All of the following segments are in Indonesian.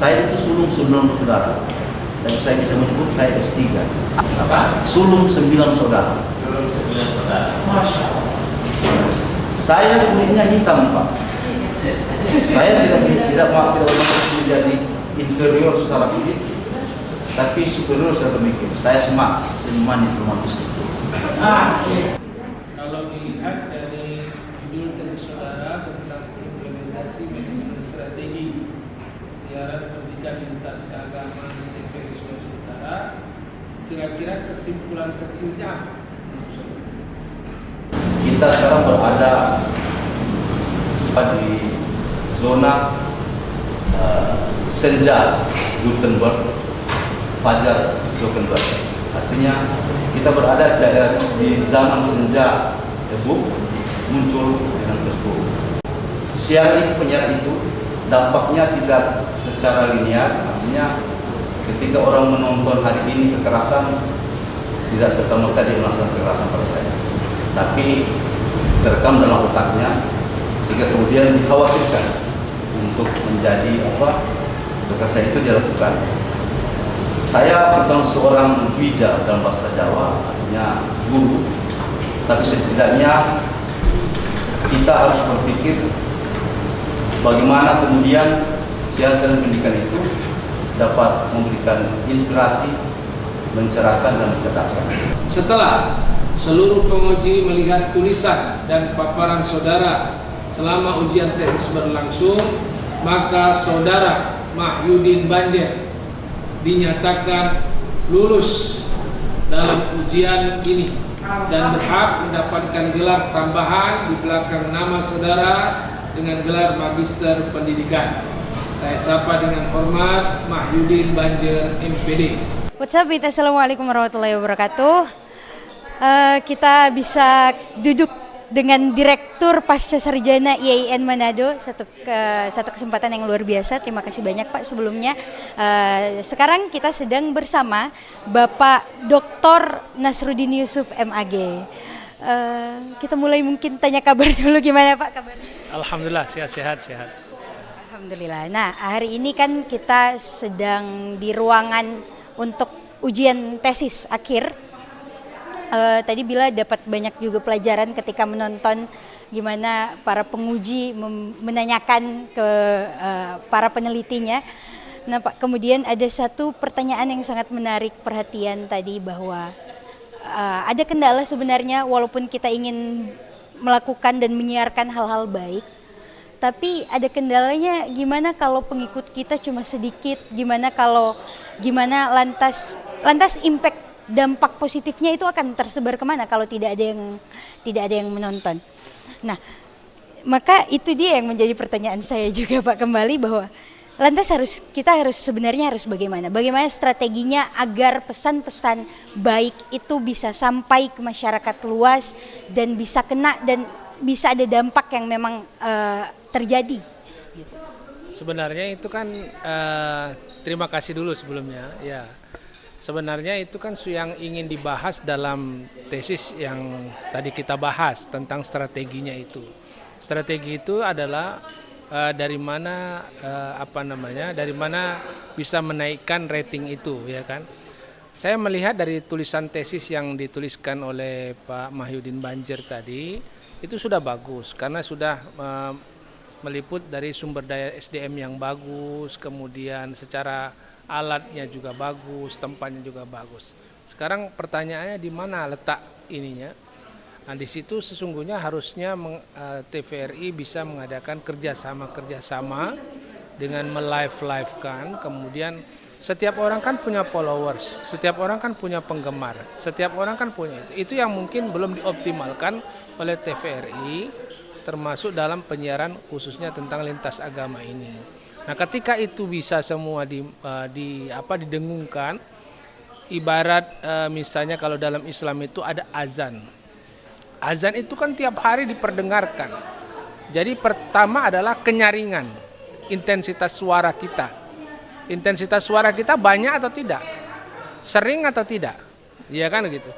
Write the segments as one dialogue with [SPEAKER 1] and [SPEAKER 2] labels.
[SPEAKER 1] Saya itu sulung 9 saudara. Dan saya bisa menyebut saya S3.
[SPEAKER 2] Apa?
[SPEAKER 1] Sulung 9 saudara.
[SPEAKER 2] Sulung 9 saudara.
[SPEAKER 1] Masya Allah. Saya kulitnya hitam, Pak. Saya tidak masuk menjadi inferior secara kulit, tapi superior secara pemikiran. Saya seniman informasi.
[SPEAKER 3] Kalau dilihat dari judul dari saudara tentang implementasi manajemen strategi siaran pendidikan lintas keagamaan TVRI Sulawesi Utara, kira-kira kesimpulan kecilnya apa?
[SPEAKER 1] Kita sekarang berada di zona senja Gutenberg, fajar Zuckerberg. Artinya kita berada di zaman senja e-book muncul dengan Facebook. Siaran penyiaran itu dampaknya tidak secara linear, artinya ketika orang menonton hari ini kekerasan tidak serta-merta dia melakukan kekerasan pada saya, tapi terekam dalam otaknya sehingga kemudian dikhawatirkan untuk menjadi kekerasan itu dilakukan. Saya bukan seorang bija dalam bahasa Jawa, artinya guru, tapi setidaknya kita harus berpikir bagaimana kemudian siaran pendidikan itu dapat memberikan inspirasi, mencerahkan dan mencerdaskan.
[SPEAKER 3] Setelah seluruh penguji melihat tulisan dan paparan saudara selama ujian tesis berlangsung, maka saudara Mahyudin Banjer dinyatakan lulus dalam ujian ini dan berhak mendapatkan gelar tambahan di belakang nama saudara dengan gelar Magister Pendidikan. Saya sapa dengan hormat Mahyudin Banjer MPD.
[SPEAKER 4] What's up, Assalamualaikum warahmatullahi wabarakatuh. Kita bisa duduk dengan Direktur Pasca Sarjana IAIN Manado, satu kesempatan yang luar biasa. Terima kasih banyak Pak sebelumnya. Sekarang kita sedang bersama Bapak Dr. Nasruddin Yusuf MAG. Kita mulai mungkin tanya kabar dulu, gimana Pak kabarnya?
[SPEAKER 3] Alhamdulillah sehat.
[SPEAKER 4] Alhamdulillah. Nah, hari ini kan kita sedang di ruangan untuk ujian tesis akhir. Tadi Bila dapat banyak juga pelajaran ketika menonton gimana para penguji menanyakan ke para penelitinya. Nah Pak, kemudian ada satu pertanyaan yang sangat menarik perhatian tadi, bahwa ada kendala sebenarnya walaupun kita ingin melakukan dan menyiarkan hal-hal baik, tapi ada kendalanya gimana kalau pengikut kita cuma sedikit, gimana lantas impact dampak positifnya itu akan tersebar kemana kalau tidak ada yang menonton. Nah, maka itu dia yang menjadi pertanyaan saya juga Pak kembali, bahwa lantas kita harus bagaimana strateginya agar pesan-pesan baik itu bisa sampai ke masyarakat luas dan bisa kena dan bisa ada dampak yang memang terjadi. Gitu.
[SPEAKER 3] Sebenarnya itu kan terima kasih dulu sebelumnya ya. Sebenarnya itu kan yang ingin dibahas dalam tesis yang tadi kita bahas tentang strateginya itu. Strategi itu adalah dari mana bisa menaikkan rating itu, ya kan. Saya melihat dari tulisan tesis yang dituliskan oleh Pak Mahyudin Banjer tadi itu sudah bagus karena sudah meliput dari sumber daya SDM yang bagus, kemudian secara alatnya juga bagus, tempatnya juga bagus. Sekarang pertanyaannya di mana letak ininya? Nah, di situ sesungguhnya harusnya TVRI bisa mengadakan kerjasama dengan melive-livekan. Kemudian setiap orang kan punya followers, setiap orang kan punya penggemar, setiap orang kan punya itu. Itu yang mungkin belum dioptimalkan oleh TVRI, termasuk dalam penyiaran khususnya tentang lintas agama ini. Nah, ketika itu bisa semua didengungkan, ibarat misalnya kalau dalam Islam itu ada azan. Azan itu kan tiap hari diperdengarkan. Jadi pertama adalah kenyaringan, intensitas suara kita. Intensitas suara kita banyak atau tidak? Sering atau tidak? Iya kan gitu.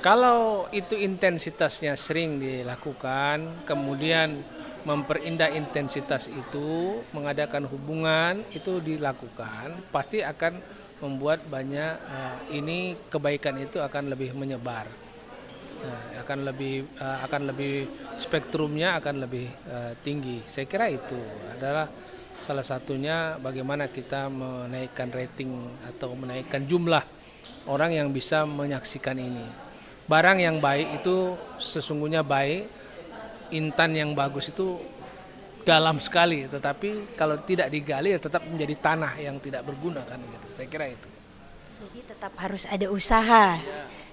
[SPEAKER 3] Kalau itu intensitasnya sering dilakukan, kemudian memperindah intensitas itu, mengadakan hubungan itu dilakukan, pasti akan membuat banyak ini kebaikan itu akan lebih menyebar. Nah, akan lebih spektrumnya akan lebih tinggi. Saya kira itu adalah salah satunya bagaimana kita menaikkan rating atau menaikkan jumlah orang yang bisa menyaksikan ini. Barang yang baik itu sesungguhnya baik, intan yang bagus itu dalam sekali, tetapi kalau tidak digali ya tetap menjadi tanah yang tidak berguna kan gitu. Saya kira itu.
[SPEAKER 4] Jadi tetap harus ada usaha.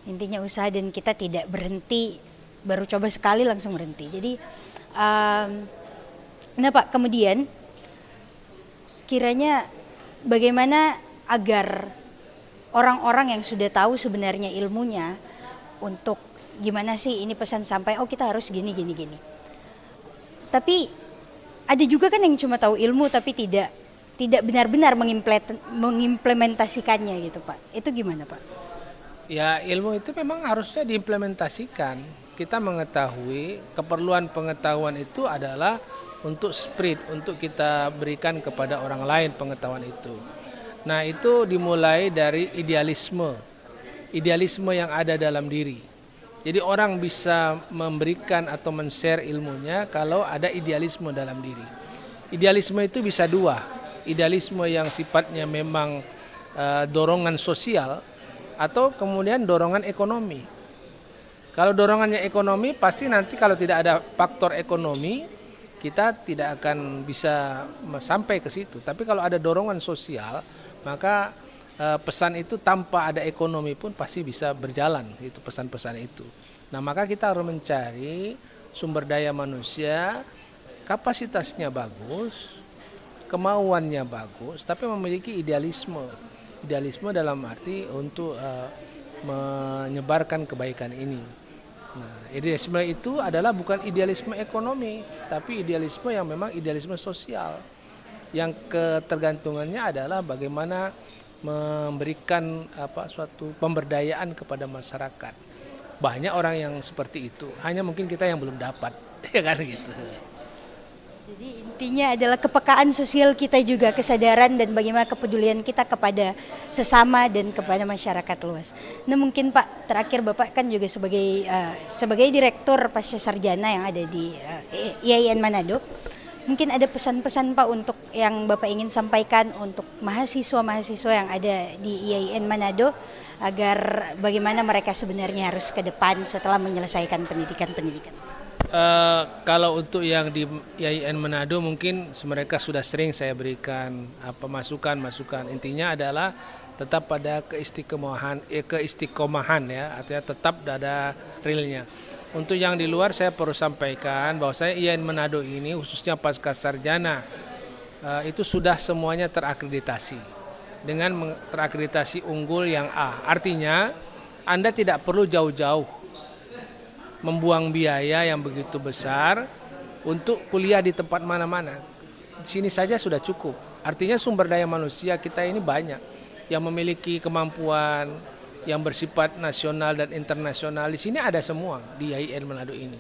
[SPEAKER 4] Intinya usaha dan kita tidak berhenti, baru coba sekali langsung berhenti. Jadi nah Pak, kemudian kiranya bagaimana agar orang-orang yang sudah tahu sebenarnya ilmunya untuk gimana sih ini pesan sampai, oh kita harus gini. Tapi ada juga kan yang cuma tahu ilmu tapi tidak benar-benar mengimplementasikannya gitu Pak. Itu gimana Pak?
[SPEAKER 3] Ya ilmu itu memang harusnya diimplementasikan. Kita mengetahui keperluan pengetahuan itu adalah untuk spread, untuk kita berikan kepada orang lain pengetahuan itu. Nah itu dimulai dari idealisme yang ada dalam diri. Jadi orang bisa memberikan atau men-share ilmunya kalau ada idealisme dalam diri. Idealisme itu bisa dua, idealisme yang sifatnya memang dorongan sosial, atau kemudian dorongan ekonomi. Kalau dorongannya ekonomi, pasti nanti kalau tidak ada faktor ekonomi, kita tidak akan bisa sampai ke situ. Tapi kalau ada dorongan sosial, maka pesan itu tanpa ada ekonomi pun pasti bisa berjalan, itu pesan-pesan itu. Nah maka kita harus mencari sumber daya manusia, kapasitasnya bagus, kemauannya bagus, tapi memiliki idealisme. Idealisme dalam arti untuk menyebarkan kebaikan ini. Nah, idealisme itu adalah bukan idealisme ekonomi, tapi idealisme yang memang idealisme sosial. Yang ketergantungannya adalah bagaimana memberikan suatu pemberdayaan kepada masyarakat. Banyak orang yang seperti itu, hanya mungkin kita yang belum dapat, ya kan gitu.
[SPEAKER 4] Jadi intinya adalah kepekaan sosial kita juga, kesadaran dan bagaimana kepedulian kita kepada sesama dan kepada masyarakat luas. Nah mungkin Pak, terakhir Bapak kan juga sebagai Direktur Pasca Sarjana yang ada di IAIN Manado, mungkin ada pesan-pesan Pak untuk yang Bapak ingin sampaikan untuk mahasiswa-mahasiswa yang ada di IAIN Manado agar bagaimana mereka sebenarnya harus ke depan setelah menyelesaikan pendidikan.
[SPEAKER 3] Kalau untuk yang di IAIN Manado mungkin mereka sudah sering saya berikan masukan. Intinya adalah tetap pada keistiqomahan ya, artinya tetap ada realnya. Untuk yang di luar saya perlu sampaikan bahwa saya IAIN Manado ini khususnya pasca sarjana itu sudah semuanya terakreditasi dengan terakreditasi unggul yang A. Artinya Anda tidak perlu jauh-jauh membuang biaya yang begitu besar untuk kuliah di tempat mana-mana. Di sini saja sudah cukup. Artinya sumber daya manusia kita ini banyak yang memiliki kemampuan yang bersifat nasional dan internasional. Di sini ada semua di IAIN Manado ini.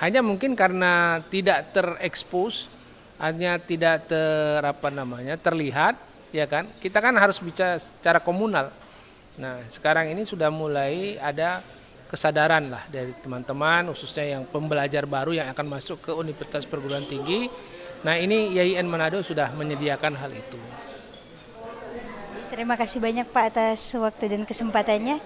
[SPEAKER 3] Hanya mungkin karena tidak terekspos, hanya tidak terlihat, ya kan? Kita kan harus bicara secara komunal. Nah, sekarang ini sudah mulai ada kesadaran lah dari teman-teman, khususnya yang pembelajar baru yang akan masuk ke Universitas Perguruan Tinggi. Nah ini IAIN Manado sudah menyediakan hal itu.
[SPEAKER 4] Terima kasih banyak Pak atas waktu dan kesempatannya.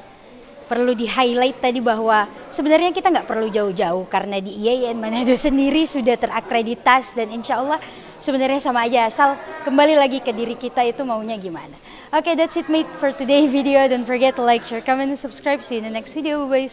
[SPEAKER 4] Perlu di-highlight tadi bahwa sebenarnya kita nggak perlu jauh-jauh karena di IAIN Manado sendiri sudah terakreditasi dan insya Allah sebenarnya sama aja, asal kembali lagi ke diri kita itu maunya gimana. Okay, that's it mate for today video. Don't forget to like, share, comment, and subscribe. See you in the next video. Bye-bye.